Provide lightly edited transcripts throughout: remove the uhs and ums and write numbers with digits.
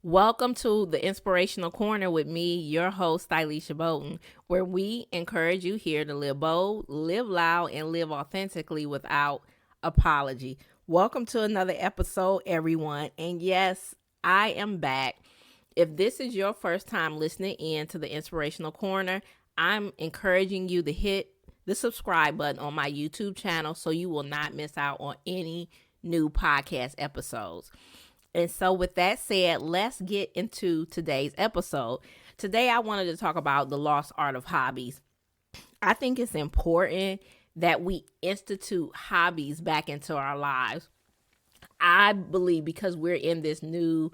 Welcome to the Inspirational Corner with me, your host, Stylisha Bowden, where we encourage you here to live bold, live loud, and live authentically without apology. Welcome to another episode, everyone. And yes, I am back. If this is your first time listening in to the Inspirational Corner, I'm encouraging you to hit the subscribe button on my YouTube channel so you will not miss out on any new podcast episodes. And so with that said, let's get into today's episode. Today, I wanted to talk about the lost art of hobbies. I think it's important that we institute hobbies back into our lives. I believe because we're in this new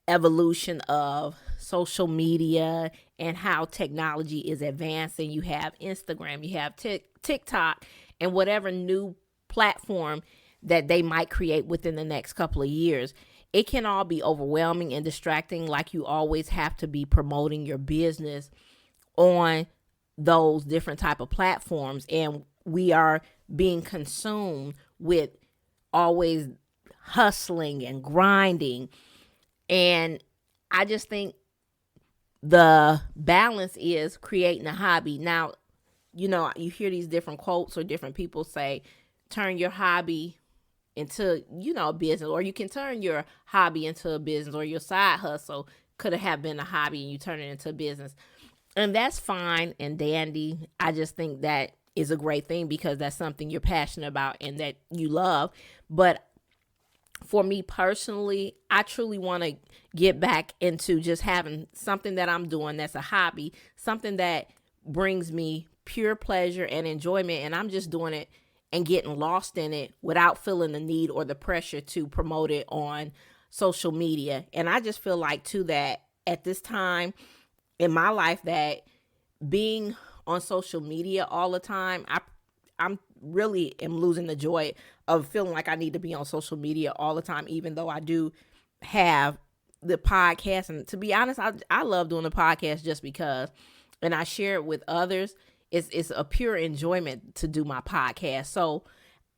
evolution of social media and how technology is advancing. You have Instagram, you have TikTok, and whatever new platform that they might create within the next couple of years. It can all be overwhelming and distracting, like you always have to be promoting your business on those different type of platforms. And we are being consumed with always hustling and grinding. And I just think the balance is creating a hobby. Now, you hear these different quotes or different people say, turn your hobby into, a business, or you can turn your hobby into a business, or your side hustle could have been a hobby and you turn it into a business. And that's fine and dandy. I just think that is a great thing because that's something you're passionate about and that you love. But for me personally, I truly want to get back into just having something that I'm doing that's a hobby, something that brings me pure pleasure and enjoyment, and I'm just doing it and getting lost in it without feeling the need or the pressure to promote it on social media. And I just feel like too that at this time in my life that being on social media all the time, I'm really am losing the joy of feeling like I need to be on social media all the time, even though I do have the podcast. And to be honest, I love doing the podcast just because, and I share it with others. It's a pure enjoyment to do my podcast. So,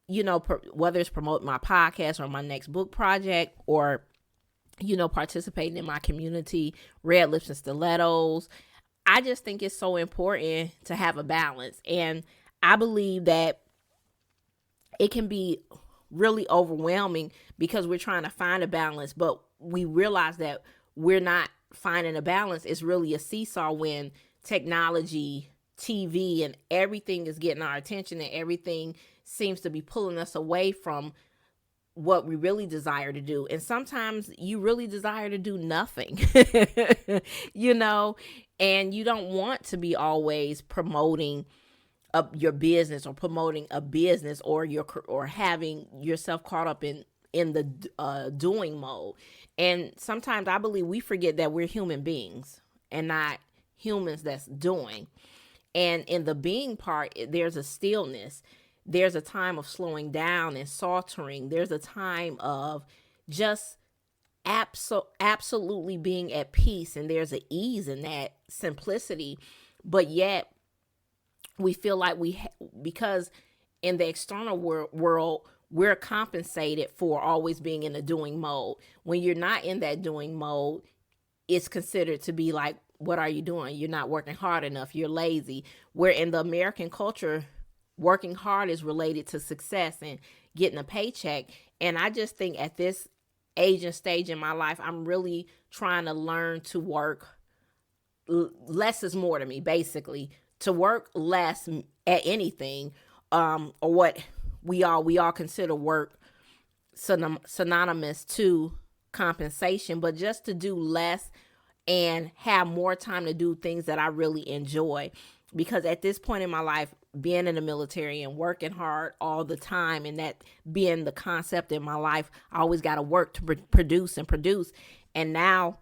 whether it's promoting my podcast or my next book project or, participating in my community, Red Lips and Stilettos, I just think it's so important to have a balance. And I believe that it can be really overwhelming because we're trying to find a balance, but we realize that we're not finding a balance. It's really a seesaw when technology, TV, and everything is getting our attention and everything seems to be pulling us away from what we really desire to do. And sometimes you really desire to do nothing, and you don't want to be always promoting your business or promoting a business or having yourself caught up in the doing mode. And sometimes I believe we forget that we're human beings and not humans that's doing. And in the being part, there's a stillness. There's a time of slowing down and sauntering. There's a time of just absolutely being at peace. And there's an ease in that simplicity. But yet we feel like because in the external world, we're compensated for always being in the doing mode. When you're not in that doing mode, it's considered to be like, what are you doing? You're not working hard enough. You're lazy. Where in the American culture, working hard is related to success and getting a paycheck. And I just think at this age and stage in my life, I'm really trying to learn to work. Less is more to me, basically. To work less at anything, or what we all consider work synonymous to compensation, but just to do less and have more time to do things that I really enjoy. Because at this point in my life, being in the military and working hard all the time, and that being the concept in my life, I always got to work to produce. And now,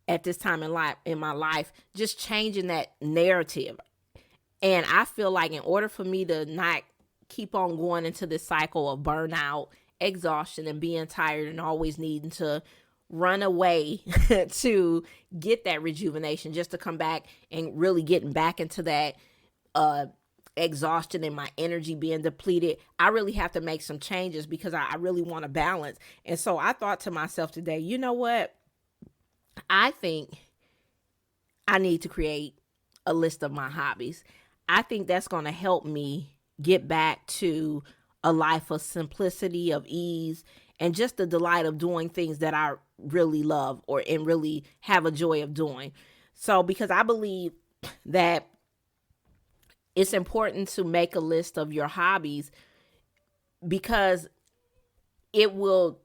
at this time in my life, just changing that narrative. And I feel like in order for me to not keep on going into this cycle of burnout, exhaustion, and being tired and always needing to run away to get that rejuvenation, just to come back and really getting back into that exhaustion and my energy being depleted, I really have to make some changes because I really want to balance. And so I thought to myself today, you know what? I think I need to create a list of my hobbies. I think that's going to help me get back to a life of simplicity, of ease, and just the delight of doing things that I really love or and really have a joy of doing. So because I believe that it's important to make a list of your hobbies because it will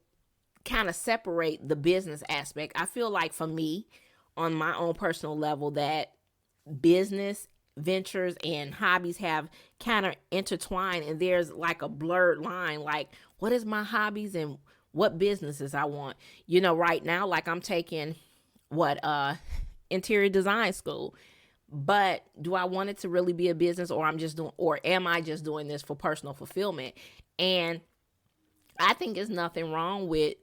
kind of separate the business aspect. I feel like for me, on my own personal level, that business ventures and hobbies have kind of intertwined, and there's like a blurred line, like what is my hobbies and what businesses I want. Right now, like I'm taking what interior design school. But do I want it to really be a business, or am I just doing this for personal fulfillment? And I think there's nothing wrong with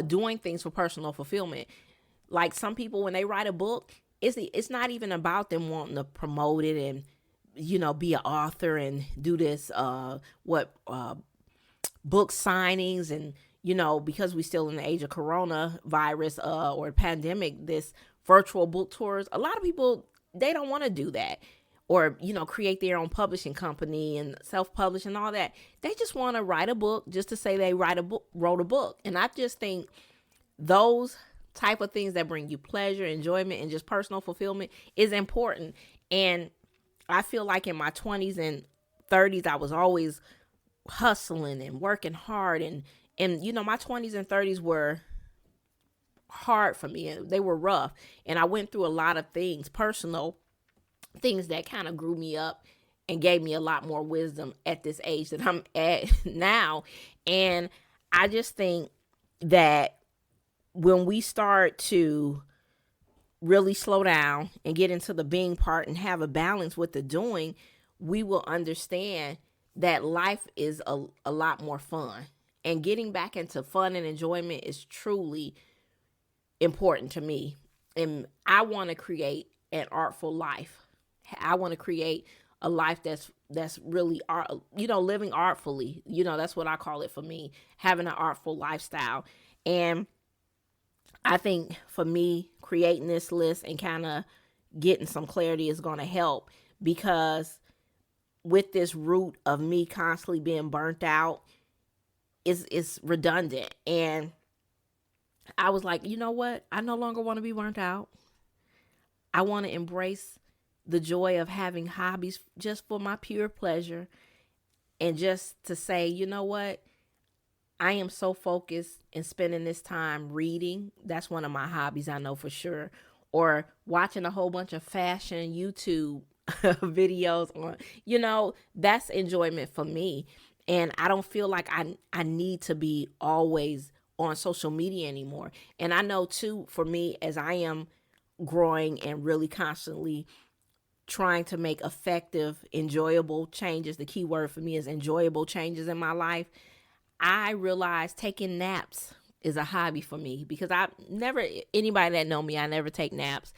doing things for personal fulfillment. Like some people, when they write a book, it's not even about them wanting to promote it and be an author and do this book signings and because we still in the age of coronavirus or pandemic, this virtual book tours. A lot of people, they don't want to do that, or create their own publishing company and self-publish and all that. They just want to write a book just to say they wrote a book. And I just think those type of things that bring you pleasure, enjoyment, and just personal fulfillment is important. And I feel like in my 20s and 30s, I was always hustling and working hard, and my 20s and 30s were hard for me, and they were rough, and I went through a lot of things, personal things that kind of grew me up and gave me a lot more wisdom at this age that I'm at now. And I just think that when we start to really slow down and get into the being part and have a balance with the doing, we will understand that life is a lot more fun. And getting back into fun and enjoyment is truly important to me. And I want to create an artful life. I want to create a life that's really art, living artfully. That's what I call it for me, having an artful lifestyle. And I think for me, creating this list and kind of getting some clarity is going to help, because with this root of me constantly being burnt out, it's redundant. And I was like, you know what? I no longer want to be burnt out. I want to embrace the joy of having hobbies just for my pure pleasure, and just to say, you know what? I am so focused in spending this time reading. That's one of my hobbies, I know for sure. Or watching a whole bunch of fashion YouTube videos on, that's enjoyment for me. And I don't feel like I need to be always on social media anymore. And I know too, for me, as I am growing and really constantly trying to make effective, enjoyable changes, the key word for me is enjoyable changes in my life, I realized taking naps is a hobby for me, because anybody that know me, I never take naps.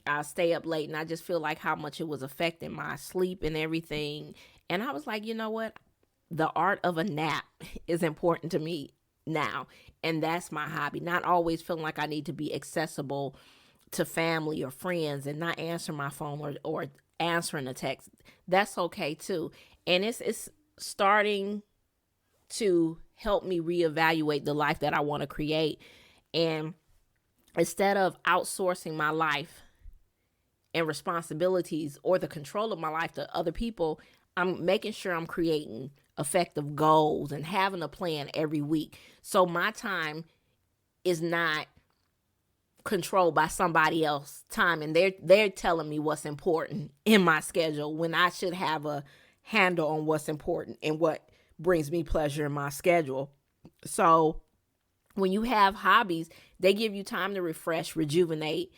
I stay up late, and I just feel like how much it was affecting my sleep and everything. And I was like, you know what? The art of a nap is important to me now. And that's my hobby. Not always feeling like I need to be accessible to family or friends and not answering my phone or answering a text. That's okay too. And it's starting to help me reevaluate the life that I want to create. And instead of outsourcing my life and responsibilities or the control of my life to other people, I'm making sure I'm creating effective goals and having a plan every week. So my time is not controlled by somebody else's time, and they're telling me what's important in my schedule, when I should have a handle on what's important and what brings me pleasure in my schedule. So when you have hobbies, they give you time to refresh, rejuvenate,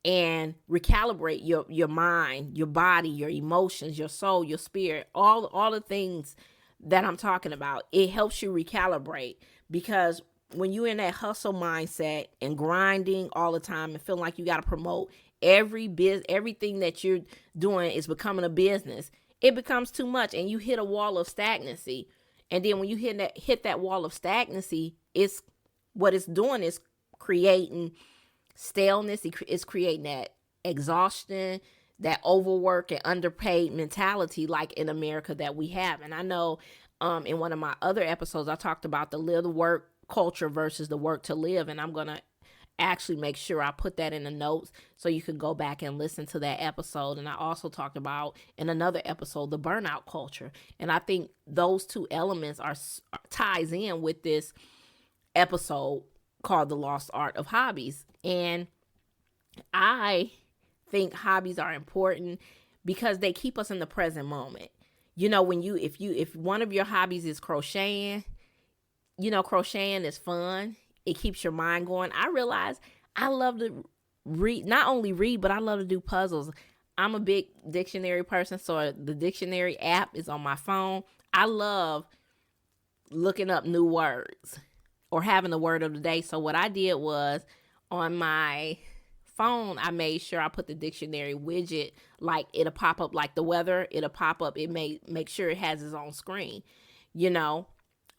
and recalibrate your mind, your body, your emotions, your soul, your spirit, all the things that I'm talking about. It helps you recalibrate, because when you're in that hustle mindset and grinding all the time and feeling like you got to promote everything that you're doing is becoming a business, it becomes too much and you hit a wall of stagnancy. And then when you hit that wall of stagnancy, it's what it's doing is creating staleness. It's creating that exhaustion, that overwork and underpaid mentality like in America that we have. And I know in one of my other episodes, I talked about the live to work culture versus the work to live. And I'm going to actually make sure I put that in the notes so you can go back and listen to that episode. And I also talked about in another episode, the burnout culture. And I think those two elements ties in with this episode called The Lost Art of Hobbies. And I think hobbies are important because they keep us in the present moment. You know, if one of your hobbies is crocheting, crocheting is fun. It keeps your mind going. I realize I love to not only read, but I love to do puzzles. I'm a big dictionary person, so the dictionary app is on my phone. I love looking up new words or having the word of the day. So what I did was on my phone, I made sure I put the dictionary widget, like it'll pop up like the weather. It'll pop up. It may make sure it has its own screen,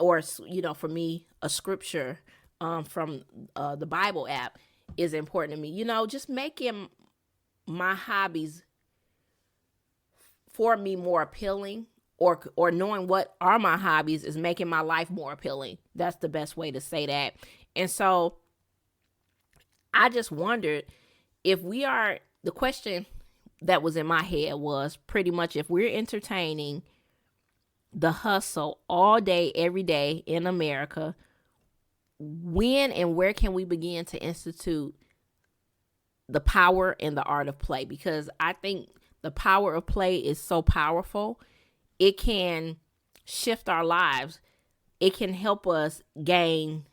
or, for me, a scripture from the Bible app is important to me. Just making my hobbies for me more appealing, or knowing what are my hobbies is making my life more appealing. That's the best way to say that. And so I just wondered the question that was in my head was pretty much if we're entertaining the hustle all day, every day in America, when and where can we begin to institute the power and the art of play? Because I think the power of play is so powerful. It can shift our lives. It can help us gain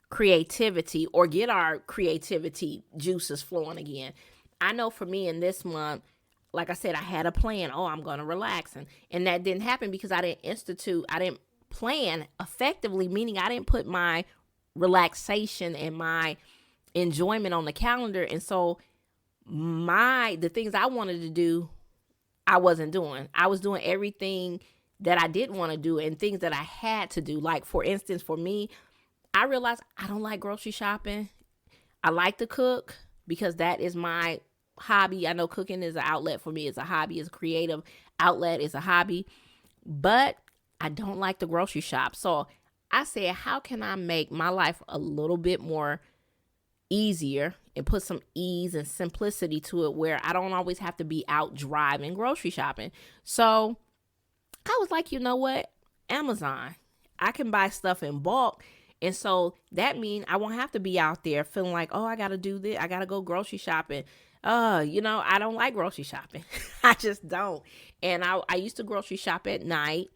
creativity or get our creativity juices flowing again. I know for me in this month, like I said, I had a plan. Oh, I'm going to relax. And that didn't happen because I didn't plan effectively, meaning I didn't put my relaxation and my enjoyment on the calendar. And so the things I wanted to do, I wasn't doing. I was doing everything that I didn't want to do and things that I had to do. Like, for instance, for me, I realized I don't like grocery shopping. I like to cook because that is my hobby. I know cooking is an outlet for me. It's a hobby. It's a creative outlet. It's a hobby. But I don't like the grocery shop. So I said, how can I make my life a little bit more easier and put some ease and simplicity to it where I don't always have to be out driving grocery shopping? So I was like, you know what? Amazon. I can buy stuff in bulk. And so that means I won't have to be out there feeling like, oh, I got to do this. I got to go grocery shopping. I don't like grocery shopping. I just don't. And I used to grocery shop at night.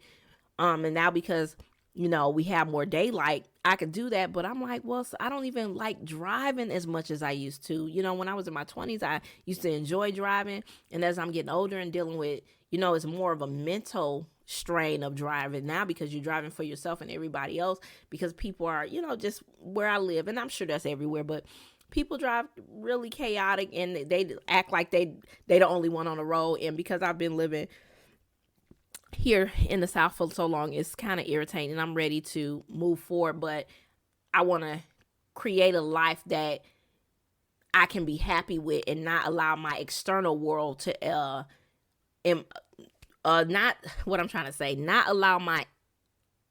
And now because, we have more daylight, I could do that. But I'm like, well, so I don't even like driving as much as I used to. When I was in my 20s, I used to enjoy driving. And as I'm getting older and dealing with, it's more of a mental strain of driving now because you're driving for yourself and everybody else, because people are, just where I live. And I'm sure that's everywhere, but people drive really chaotic and they act like they the only one on the road. And because I've been living here in the South for so long, it's kind of irritating. I'm ready to move forward, but I want to create a life that I can be happy with and not allow my external world to not allow my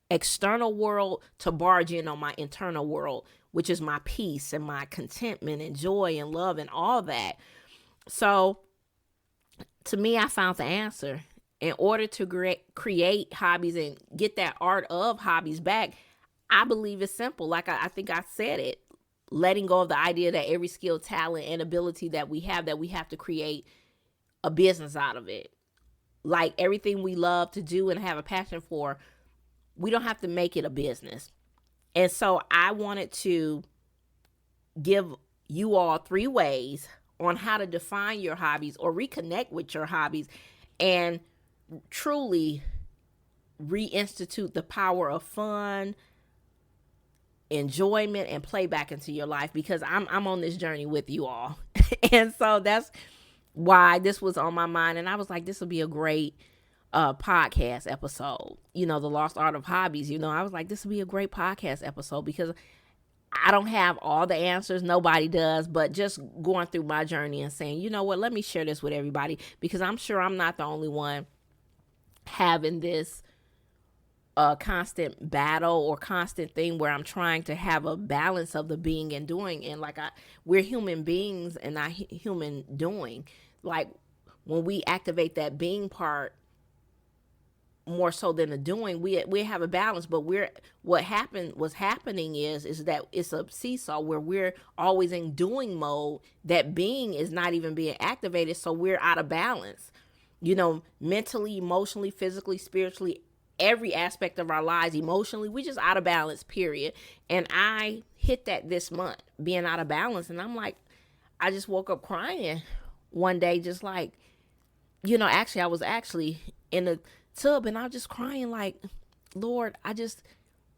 external world to barge in on my internal world, which is my peace and my contentment and joy and love and all that. So to me, I found the answer. In order to create hobbies and get that art of hobbies back, I believe it's simple. Like I think I said it, letting go of the idea that every skill, talent, and ability that we have to create a business out of it. Like everything we love to do and have a passion for, we don't have to make it a business. And so I wanted to give you all 3 ways on how to define your hobbies or reconnect with your hobbies and truly reinstitute the power of fun, enjoyment, and play back into your life, because I'm on this journey with you all. And so that's why this was on my mind. And I was like, this will be a great podcast episode. The Lost Art of Hobbies. I was like, this will be a great podcast episode because I don't have all the answers. Nobody does. But just going through my journey and saying, you know what, let me share this with everybody, because I'm sure I'm not the only one having this constant battle or constant thing where I'm trying to have a balance of the being and doing. And we're human beings and not human doing. Like when we activate that being part more so than the doing, we have a balance. But what's happening is that it's a seesaw where we're always in doing mode. That being is not even being activated, so we're out of balance. Mentally, emotionally, physically, spiritually, every aspect of our lives, emotionally, we just out of balance, period. And I hit that this month, being out of balance. And I'm like, I just woke up crying one day, just like, actually, I was actually in the tub and I was just crying like, Lord, I just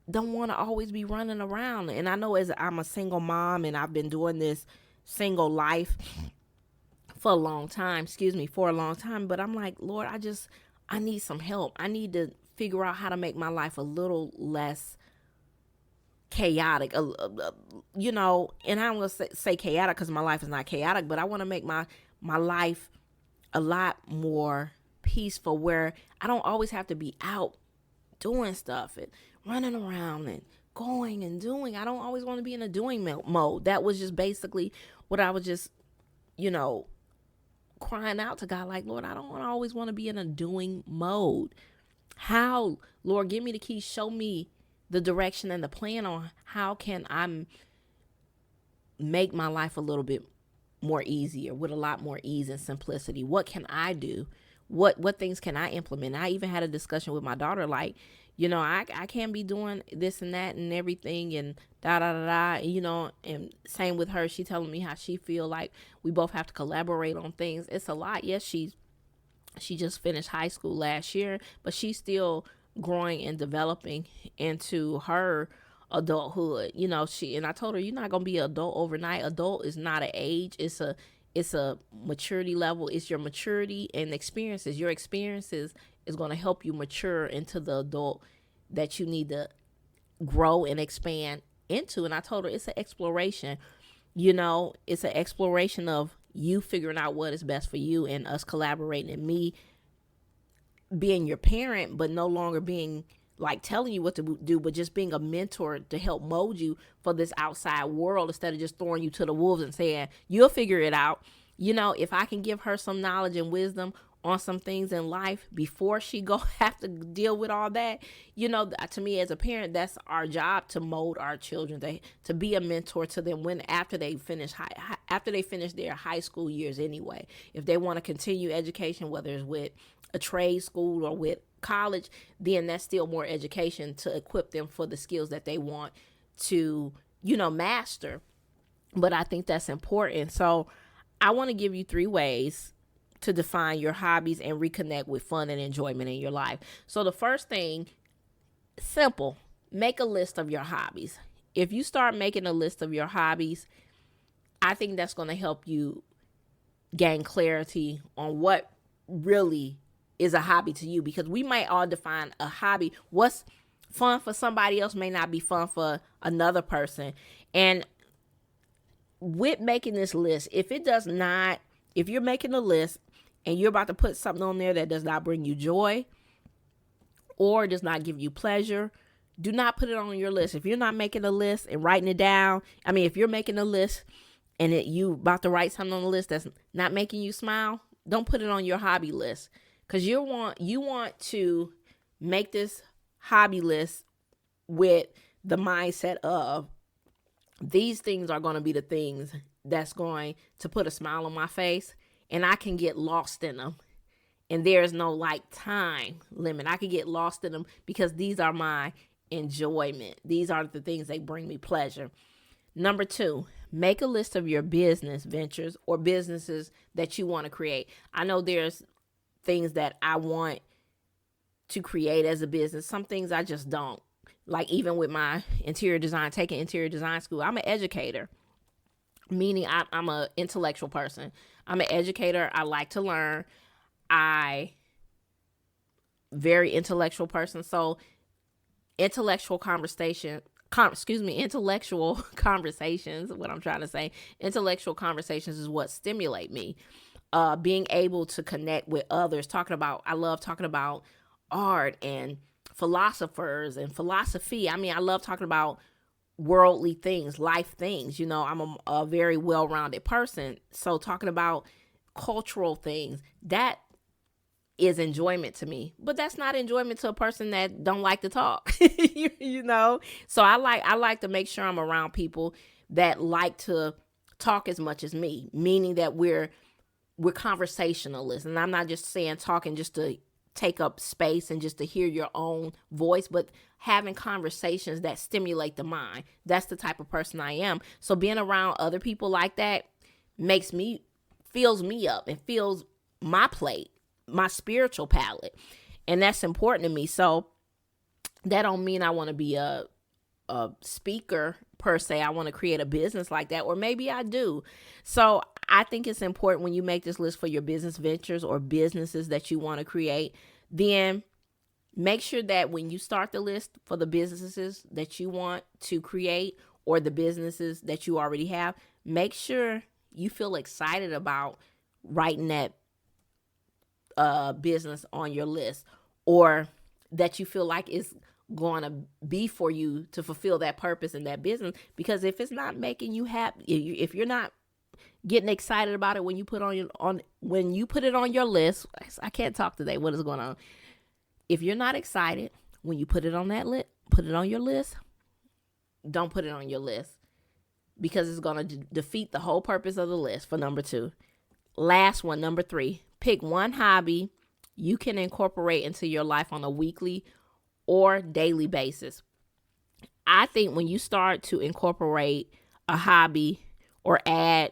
don't want to always be running around. And I know as I'm a single mom and I've been doing this single life for a long time, but I'm like, Lord, I need some help. I need to figure out how to make my life a little less chaotic, and I don't want to say chaotic because my life is not chaotic, but I want to make my life a lot more peaceful, where I don't always have to be out doing stuff and running around and going and doing. I don't always want to be in a doing mode. That was just basically what I was just, crying out to God, like, Lord, I don't always want to be in a doing mode. How, Lord, give me the keys, show me the direction and the plan on how can I make my life a little bit more easier, with a lot more ease and simplicity. What can I do? What things can I implement? I even had a discussion with my daughter, like, I can't be doing this and that and everything and da da da da, and same with her. She telling me how she feel like we both have to collaborate on things. It's a lot. Yes, she just finished high school last year, but she's still growing and developing into her adulthood. And I told her, you're not going to be an adult overnight. Adult is not an age. It's a maturity level. It's your maturity and experiences. Your experiences is going to help you mature into the adult that you need to grow and expand into. And I told her it's an exploration. It's an exploration of you figuring out what is best for you and us collaborating, and me being your parent, but no longer being like telling you what to do, but just being a mentor to help mold you for this outside world, instead of just throwing you to the wolves and saying, you'll figure it out. If I can give her some knowledge and wisdom on some things in life before she go have to deal with all that, to me as a parent, that's our job, to mold our children, to be a mentor to them after they finish their high school years anyway. If they want to continue education, whether it's with a trade school or with college, then that's still more education to equip them for the skills that they want to, master. But I think that's important. So I want to give you 3 ways to define your hobbies and reconnect with fun and enjoyment in your life. So the first thing, simple, make a list of your hobbies. If you start making a list of your hobbies, I think that's going to help you gain clarity on what really is a hobby to you, because we might all define a hobby. What's fun for somebody else may not be fun for another person. And with making this list, if you're making a list and you're about to put something on there that does not bring you joy or does not give you pleasure, do not put it on your list. If you're not making a list and writing it down, if you're making a list and you about to write something on the list that's not making you smile, don't put it on your hobby list, because you want to make this hobby list with the mindset of, these things are going to be the things that's going to put a smile on my face, and I can get lost in them. And there's no time limit. I can get lost in them because these are my enjoyment. These are the things that bring me pleasure. Number 2, make a list of your business ventures or businesses that you want to create. I know there's things that I want to create as a business. Some things I just don't. Like even with my interior design, taking interior design school, I'm an educator. meaning I'm an intellectual person. I'm an educator. I like to learn. I very intellectual person. So intellectual conversation, intellectual conversations, what I'm trying to say, intellectual conversations is what stimulate me. Being able to connect with others, I love talking about art and philosophers and philosophy. I mean, I love talking about worldly things, life things. I'm a very well-rounded person. So talking about cultural things, that is enjoyment to me, but that's not enjoyment to a person that don't like to talk. So I like to make sure I'm around people that like to talk as much as me, meaning that we're conversationalists. And I'm not just saying talking just to take up space and just to hear your own voice, but having conversations that stimulate the mind. That's the type of person I am. So being around other people like that fills me up and fills my plate, my spiritual palate. And that's important to me. So that don't mean I want to be a speaker per se. I want to create a business like that, or maybe I do. So I think it's important when you make this list for your business ventures or businesses that you want to create, then make sure that when you start the list for the businesses that you want to create or the businesses that you already have, make sure you feel excited about writing that business on your list, or that you feel like it's going to be for you to fulfill that purpose in that business. Because if it's not making you happy, if you're not getting excited about it when you put it on your list, I can't talk today. What is going on? If you're not excited when you put it on your list, don't put it on your list, because it's going to defeat the whole purpose of the list. For number 2, last one, number 3. Pick one hobby you can incorporate into your life on a weekly or daily basis. I think when you start to incorporate a hobby or add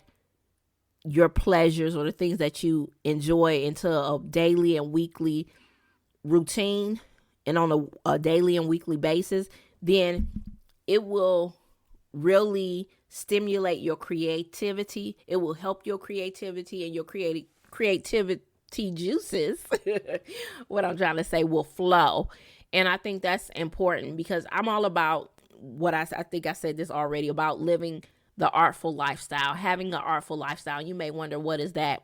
your pleasures or the things that you enjoy into a daily and weekly routine and on a daily and weekly basis, then it will really stimulate your creativity. It will help your creativity, and your creativity juices, what I'm trying to say, will flow. And I think that's important, because I'm all about what I think I said this already, about living the artful lifestyle, having an artful lifestyle. You may wonder, what is that?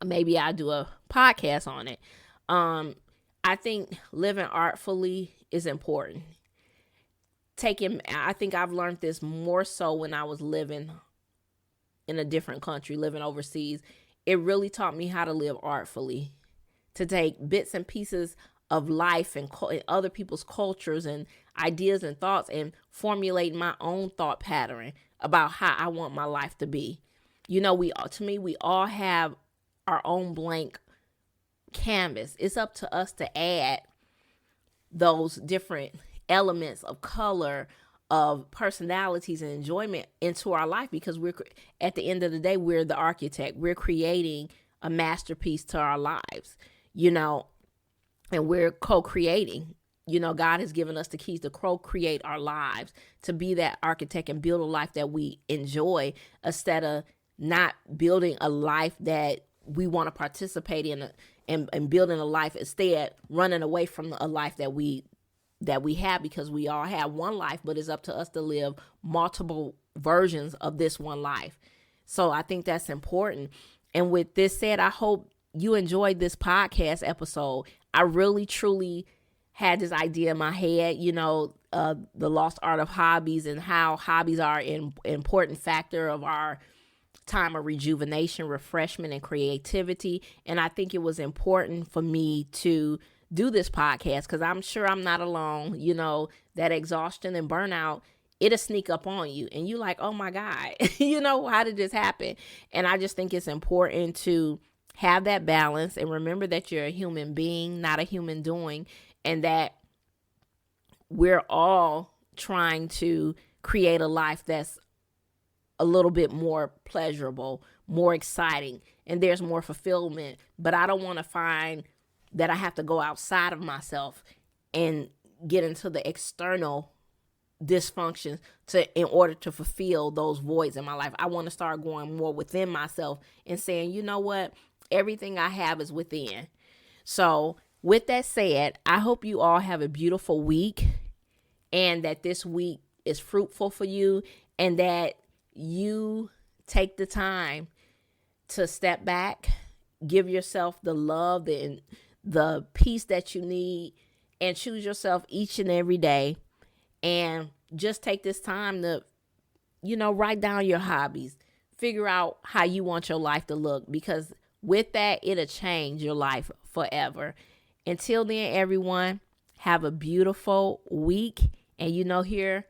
Maybe I'll do a podcast on it. I think living artfully is important. I think I've learned this more so when I was living in a different country, living overseas. It really taught me how to live artfully, to take bits and pieces of life and other people's cultures and ideas and thoughts and formulate my own thought pattern about how I want my life to be. We all have our own blank canvas. It's up to us to add those different elements of color, of personalities and enjoyment into our life, because at the end of the day, we're the architect. We're creating a masterpiece to our lives, and we're co-creating. God has given us the keys to co-create our lives, to be that architect and build a life that we enjoy, instead of not building a life that we want to participate in and building a life, instead running away from a life that we have, because we all have one life, but it's up to us to live multiple versions of this one life. So I think that's important. And with this said, I hope you enjoyed this podcast episode. I really, truly had this idea in my head, the lost art of hobbies, and how hobbies are an important factor of our time of rejuvenation, refreshment, and creativity. And I think it was important for me to do this podcast, because I'm sure I'm not alone. That exhaustion and burnout, it'll sneak up on you, and you like, oh my God, how did this happen? And I just think it's important to have that balance and remember that you're a human being, not a human doing, and that we're all trying to create a life that's a little bit more pleasurable, more exciting, and there's more fulfillment. But I don't want to find that I have to go outside of myself and get into the external dysfunctions in order to fulfill those voids in my life. I want to start going more within myself and saying, you know what? Everything I have is within. So with that said, I hope you all have a beautiful week and that this week is fruitful for you and that you take the time to step back, give yourself the love, the peace that you need, and choose yourself each and every day. And just take this time to, write down your hobbies. Figure out how you want your life to look, because with that, it'll change your life forever. Until then, everyone, have a beautiful week. And here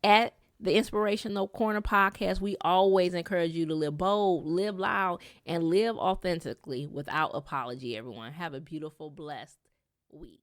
at the Inspirational Corner podcast, we always encourage you to live bold, live loud, and live authentically without apology, everyone. Have a beautiful, blessed week.